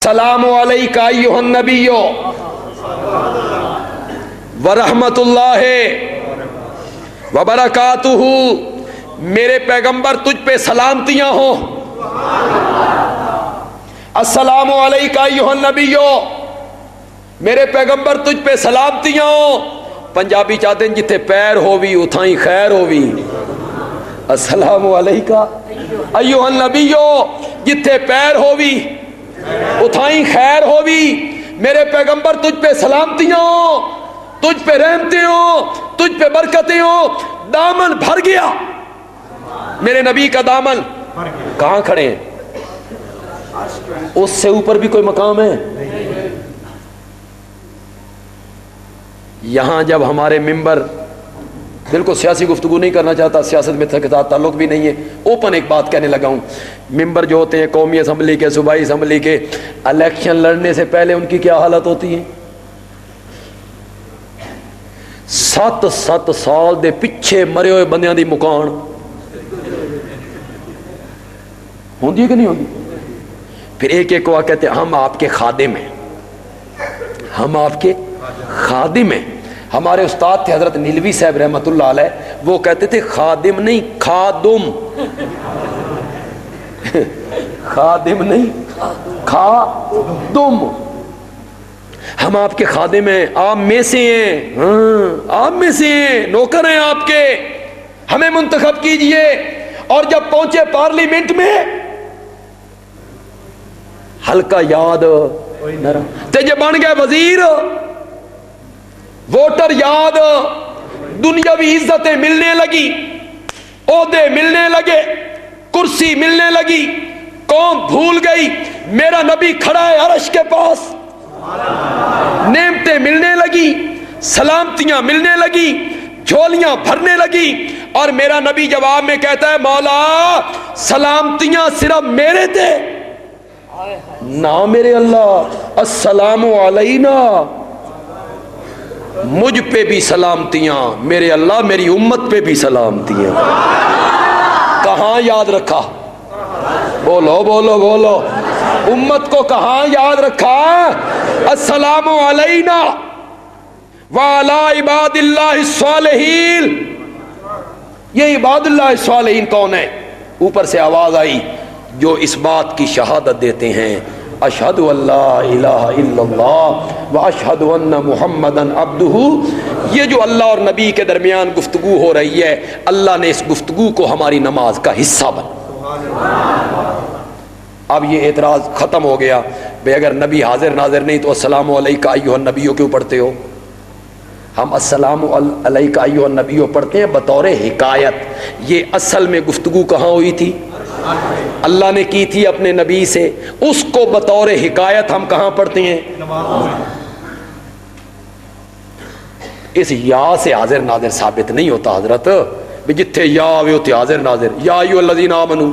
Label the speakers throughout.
Speaker 1: السلام علیکم ایھا النبی ورحمۃ اللہ وبرکاتہ، میرے پیغمبر تجھ پہ سلامتیاں ہوں۔ السلام علیکم ایھا النبی، میرے پیغمبر تجھ پہ سلامتیاں ہوں۔ پنجابی چاہتے ہیں جتھے پیر ہووی اتھائیں خیر ہووی۔ السلام علیکم ایھا النبی، جتھے پیر ہووی اتھائیں خیر ہووی۔ میرے پیغمبر تجھ پہ سلامتیاں ہوں، تجھ پہ رحمتیں ہوں، تجھ پہ برکتیں ہوں۔ دامن بھر گیا، میرے نبی کا دامن کہاں کھڑے ہیں؟ اس سے اوپر بھی کوئی مقام ہے؟ یہاں جب ہمارے ممبر، بالکل سیاسی گفتگو نہیں کرنا چاہتا، سیاست میں کے ساتھ تعلق بھی نہیں ہے، اوپن ایک بات کہنے لگا ہوں۔ ممبر جو ہوتے ہیں قومی اسمبلی کے، صوبائی اسمبلی کے، الیکشن لڑنے سے پہلے ان کی کیا حالت ہوتی ہے؟ 7 سال دے پیچھے مرے ہوئے بندیاں دی مکان ہوندی ہے کہ نہیں ہوندی؟ پھر ایک ایک کو کہتے ہیں ہم آپ کے خادم ہیں، ہم آپ کے خادم ہیں۔ ہمارے استاد تھے حضرت نیلوی صاحب رحمۃ اللہ علیہ، وہ کہتے تھے خادم نہیں خادم، خادم نہیں خادم، ہم آپ کے خادم ہیں، آپ میں سے ہیں، ہاں آپ میں سے ہیں، نوکر ہیں آپ کے، ہمیں منتخب کیجئے۔ اور جب پہنچے پارلیمنٹ میں، ہلکا یاد تے جب بن گئے وزیر، ووٹر یاد، دنیاوی عزتیں ملنے لگی، عہدے ملنے لگے، کرسی ملنے لگی، قوم بھول گئی میرا نبی کھڑا ہے عرش کے پاس، نعمتیں ملنے لگی، سلامتیاں ملنے لگی، جھولیاں بھرنے لگی، اور میرا نبی جواب میں کہتا ہے مولا سلامتیاں صرف میرے تھے نہ میرے اللہ، السلام علینا، مجھ پہ بھی سلامتیاں، میرے اللہ میری امت پہ بھی سلامتیاں۔ کہاں یاد رکھا؟ بولو بولو بولو، امت کو کہاں یاد رکھا؟ السلام علینا وعلی عباد اللہ الصالحین۔ یہ عباد اللہ الصالحین کون ہے؟ اوپر سے آواز آئی جو اس بات کی شہادت دیتے ہیں اشہد ان لا الہ الا اللہ واشہد ان محمدً عبدہ۔ یہ جو اللہ اور نبی کے درمیان گفتگو ہو رہی ہے، اللہ نے اس گفتگو کو ہماری نماز کا حصہ بنا۔ اب یہ اعتراض ختم ہو گیا، بھئی اگر نبی حاضر ناظر نہیں تو السلام علیکم ایھا النبی کیوں پڑھتے ہو؟ ہم السلام علیکم ایھا النبی پڑھتے ہیں بطور حکایت۔ یہ اصل میں گفتگو کہاں ہوئی تھی؟ اللہ نے کی تھی اپنے نبی سے، اس کو بطور حکایت ہم کہاں پڑھتے ہیں؟ اس یا سے حاضر ناظر ثابت نہیں ہوتا حضرت، جتھے یا آوے ہوتے حاضر ناظر۔ یا ایھا الذین آمنوا،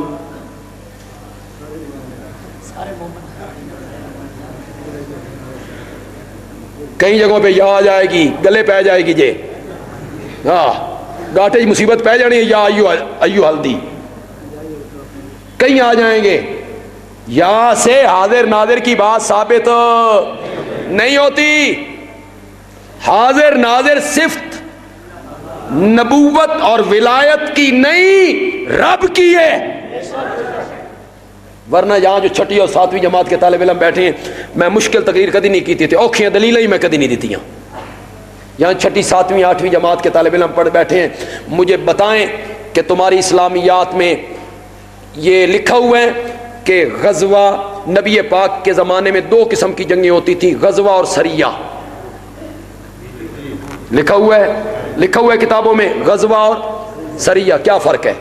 Speaker 1: کئی جگہوں پہ یا آ جائے گی، گلے پہ جائے گی، جے ہاں گاٹے مصیبت پہ جانی ہے، یا ایھا ہلدی، کہیں آ جائیں گے۔ یا سے حاضر ناظر کی بات ثابت نہیں ہوتی۔ حاضر ناظر صفت نبوت اور ولایت کی نہیں، رب کی ہے۔ ورنہ یہاں جو چھٹی اور 7ویں جماعت کے طالب علم بیٹھے ہیں، میں مشکل تقریر کدی نہیں کیتی تھے، اوکھیاں دلیلیں ہی میں کدی نہیں دیتی ہیں۔ یہاں چھٹی 7ویں 8ویں جماعت کے طالب علم پڑھ بیٹھے ہیں، مجھے بتائیں کہ تمہاری اسلامیات میں یہ لکھا ہوا ہے کہ غزوہ نبی پاک کے زمانے میں 2 قسم کی جنگیں ہوتی تھی، غزوہ اور سریہ۔ لکھا ہوا ہے کتابوں میں، غزوہ اور سریہ، کیا فرق ہے؟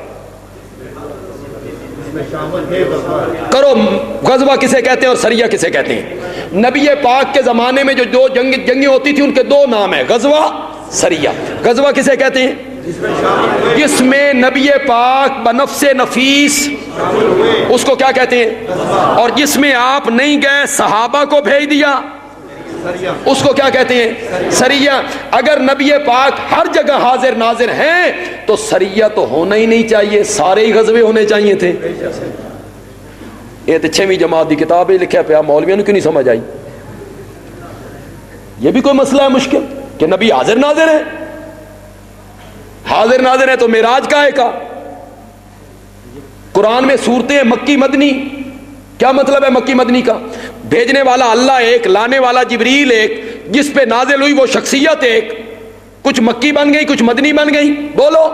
Speaker 1: کرو، غزوہ کسے کہتے ہیں اور سریہ کسے کہتے ہیں؟ نبی پاک کے زمانے میں جو 2 جنگیں ہوتی تھی ان کے 2 نام ہیں، غزوہ سریہ۔ غزوہ کسے کہتے ہیں؟ جس میں نبی پاک بنفس نفیس، اس کو کیا کہتے ہیں؟ اور جس میں آپ نہیں گئے، صحابہ کو بھیج دیا، اس کو کیا کہتے ہیں؟ سریہ۔ اگر نبی پاک ہر جگہ حاضر ناظر ہیں تو سریہ تو ہونا ہی نہیں چاہیے، سارے ہی غزوے ہونے چاہیے تھے۔ یہ تو 6ویں جماعت کی کتاب ہے، لکھا پیا، مولویوں نے کیوں نہیں سمجھ آئی؟ یہ بھی کوئی مسئلہ ہے مشکل کہ نبی حاضر ناظر ہے؟ حاضر ناظر ہے تو معراج کا ہے کا؟ قرآن میں صورتیں مکی مدنی، کیا مطلب ہے مکی مدنی کا؟ بھیجنے والا اللہ ایک، لانے والا جبریل ایک، جس پہ نازل ہوئی وہ شخصیت ایک، کچھ مکی بن گئی کچھ مدنی بن گئی، بولو۔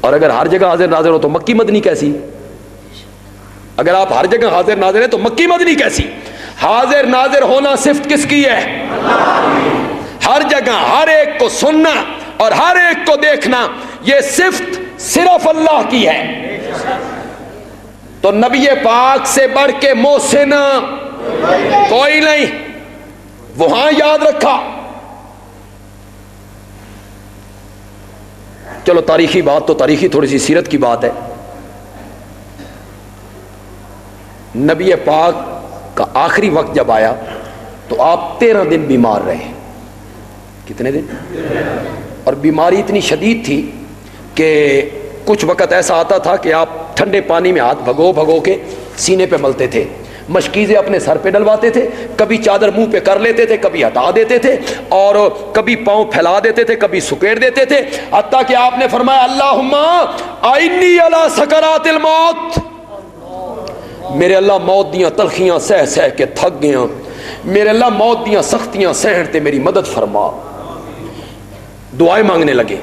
Speaker 1: اور اگر ہر جگہ حاضر ناظر ہو تو مکی مدنی کیسی؟ اگر آپ ہر جگہ حاضر ناظر ہیں تو مکی مدنی کیسی؟ حاضر ناظر ہونا صفت کس کی ہے؟ ہر جگہ ہر ایک کو سننا اور ہر ایک کو دیکھنا، یہ صفت صرف اللہ کی ہے۔ تو نبی پاک سے بڑھ کے محسن کوئی نہیں، وہاں یاد رکھا۔ چلو تاریخی بات تو تاریخی، تھوڑی سی سیرت کی بات ہے۔ نبی پاک کا آخری وقت جب آیا تو آپ 13 دن بیمار رہے۔ کتنے دن؟ اور بیماری اتنی شدید تھی کہ کچھ وقت ایسا آتا تھا کہ آپ ٹھنڈے پانی میں ہاتھ بھگو بھگو کے سینے پہ ملتے تھے، مشکیزیں اپنے سر پہ ڈلواتے تھے، کبھی چادر منہ پہ کر لیتے تھے، کبھی ہٹا دیتے تھے، اور کبھی پاؤں پھیلا دیتے تھے، کبھی سکیڑ دیتے تھے، حتیٰ کہ آپ نے فرمایا اللہم اعنی علی سکرات الموت، میرے اللہ موت دیاں تلخیاں سہ سہ کے تھک گیا، میرے اللہ موت دیاں سختیاں سہن تے میری مدد فرما۔ دعائیں مانگنے لگے۔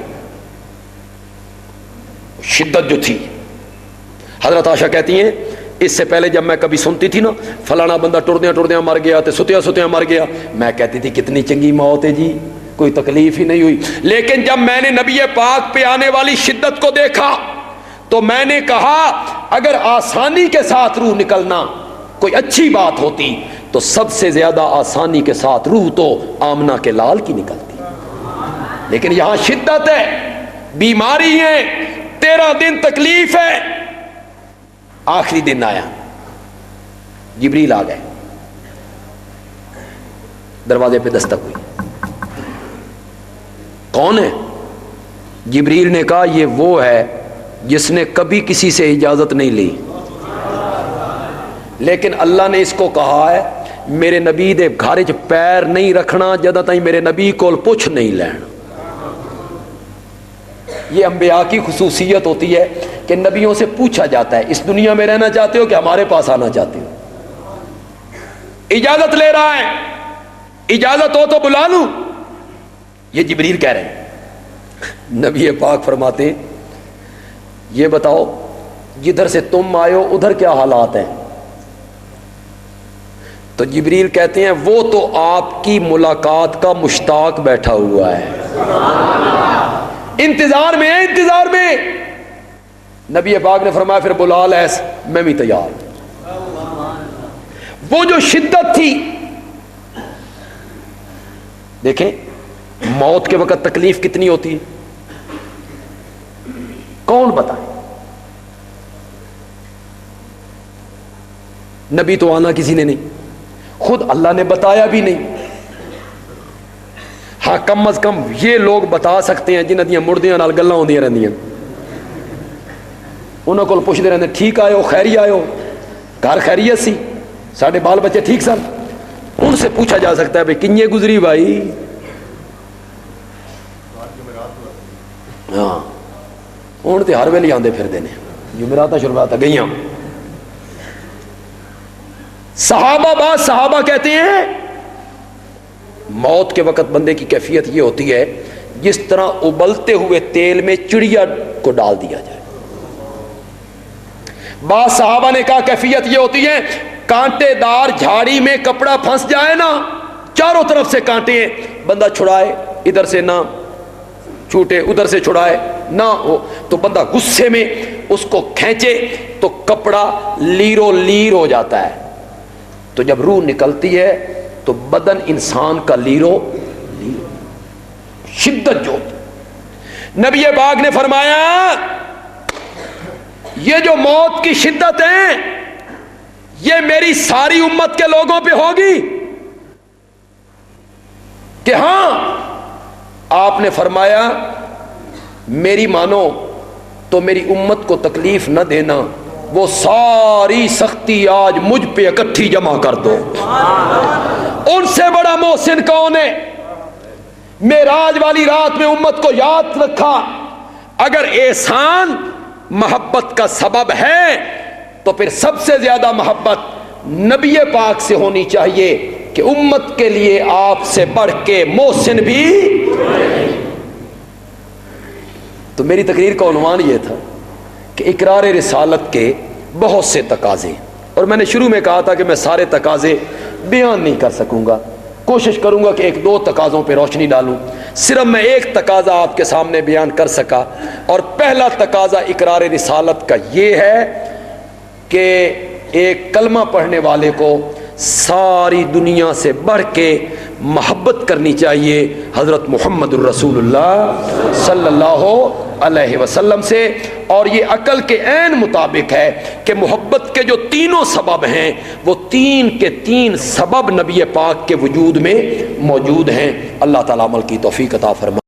Speaker 1: شدت جو تھی، حضرت عائشہ کہتی ہیں اس سے پہلے جب میں کبھی سنتی تھی نا فلانا بندہ ٹردیاں ٹردیاں مر گیا تو ستیا ستیا مر گیا، میں کہتی تھی کتنی چنگی موت ہے جی، کوئی تکلیف ہی نہیں ہوئی۔ لیکن جب میں نے نبی پاک پہ آنے والی شدت کو دیکھا تو میں نے کہا اگر آسانی کے ساتھ روح نکلنا کوئی اچھی بات ہوتی تو سب سے زیادہ آسانی کے ساتھ روح تو آمنہ کے لال کی نکلتی، لیکن یہاں شدت ہے، بیماری ہے، 13 دن تکلیف ہے۔ آخری دن آیا، جبریل آ گئے، دروازے پہ دستک ہوئی، کون ہے؟ جبریل نے کہا یہ وہ ہے جس نے کبھی کسی سے اجازت نہیں لی، لیکن اللہ نے اس کو کہا ہے میرے نبی دے گھر چ پیر نہیں رکھنا جدوں تائیں میرے نبی کول پوچھ نہیں لین۔ یہ انبیاء کی خصوصیت ہوتی ہے کہ نبیوں سے پوچھا جاتا ہے اس دنیا میں رہنا چاہتے ہو کہ ہمارے پاس آنا چاہتے ہو؟ اجازت لے رہا ہے، اجازت ہو تو بلا لوں، یہ جبریل کہہ رہے ہیں۔ نبی پاک فرماتے یہ بتاؤ جدھر سے تم آئے ہو ادھر کیا حالات ہیں؟ تو جبریل کہتے ہیں وہ تو آپ کی ملاقات کا مشتاق بیٹھا ہوا ہے، انتظار میں ہے، انتظار میں۔ نبی پاک نے فرمایا پھر بلا لیس، میں بھی تیار ہوں۔ وہ جو شدت تھی، دیکھیں موت کے وقت تکلیف کتنی ہوتی ہے، کون بتائے؟ نبی تو آنا کسی نے نہیں، خود اللہ نے بتایا بھی نہیں۔ ہاں کم از کم یہ لوگ بتا سکتے ہیں جنہاں دیاں مردیاں نال گلاں ہوندیاں رہندیاں، انہاں کول پوچھتے رہندے ٹھیک آئے ہو، خیری آئے ہو، گھر خیریت سی، ساڈے بال بچے ٹھیک سن، ان سے پوچھا جا سکتا ہے بھئی کنجے گزری بھائی؟ ہاں ہن تے ہر ویلے آندے پھردے نے، جمعراتاں شروعاتاں گئیاں۔ صحابہ بعض صحابہ کہتے ہیں موت کے وقت بندے کی کیفیت یہ ہوتی ہے جس طرح ابلتے ہوئے تیل میں چڑیا کو ڈال دیا جائے۔ بعض صحابہ نے کہا کیفیت یہ ہوتی ہے کانٹے دار جھاڑی میں کپڑا پھنس جائے نا، چاروں طرف سے کانٹے ہیں، بندہ چھڑائے ادھر سے نہ چھوٹے، ادھر سے چھڑائے نہ ہو، تو بندہ غصے میں اس کو کھینچے تو کپڑا لیرو لیر ہو جاتا ہے، تو جب روح نکلتی ہے تو بدن انسان کا لیرو لیر، شدت جو ہوتی۔ نبی پاک نے فرمایا یہ جو موت کی شدت ہے یہ میری ساری امت کے لوگوں پہ ہوگی کہ ہاں؟ آپ نے فرمایا میری مانو تو میری امت کو تکلیف نہ دینا، وہ ساری سختی آج مجھ پہ اکٹھی جمع کر دو۔ ان سے بڑا محسن کون ہے؟ معراج والی رات میں امت کو یاد رکھا۔ اگر احسان محبت کا سبب ہے تو پھر سب سے زیادہ محبت نبی پاک سے ہونی چاہیے کہ امت کے لیے آپ سے بڑھ کے محسن بھی۔ تو میری تقریر کا عنوان یہ تھا کہ اقرار رسالت کے بہت سے تقاضے، اور میں نے شروع میں کہا تھا کہ میں سارے تقاضے بیان نہیں کر سکوں گا، کوشش کروں گا کہ ایک دو تقاضوں پہ روشنی ڈالوں۔ صرف میں ایک تقاضا آپ کے سامنے بیان کر سکا، اور پہلا تقاضا اقرار رسالت کا یہ ہے کہ ایک کلمہ پڑھنے والے کو ساری دنیا سے بڑھ کے محبت کرنی چاہیے حضرت محمد الرسول اللہ صلی اللہ علیہ وسلم سے، اور یہ عقل کے عین مطابق ہے کہ محبت کے جو تینوں سبب ہیں وہ تین کے تین سبب نبی پاک کے وجود میں موجود ہیں۔ اللہ تعالیٰ عمل کی توفیق عطا فرمائے۔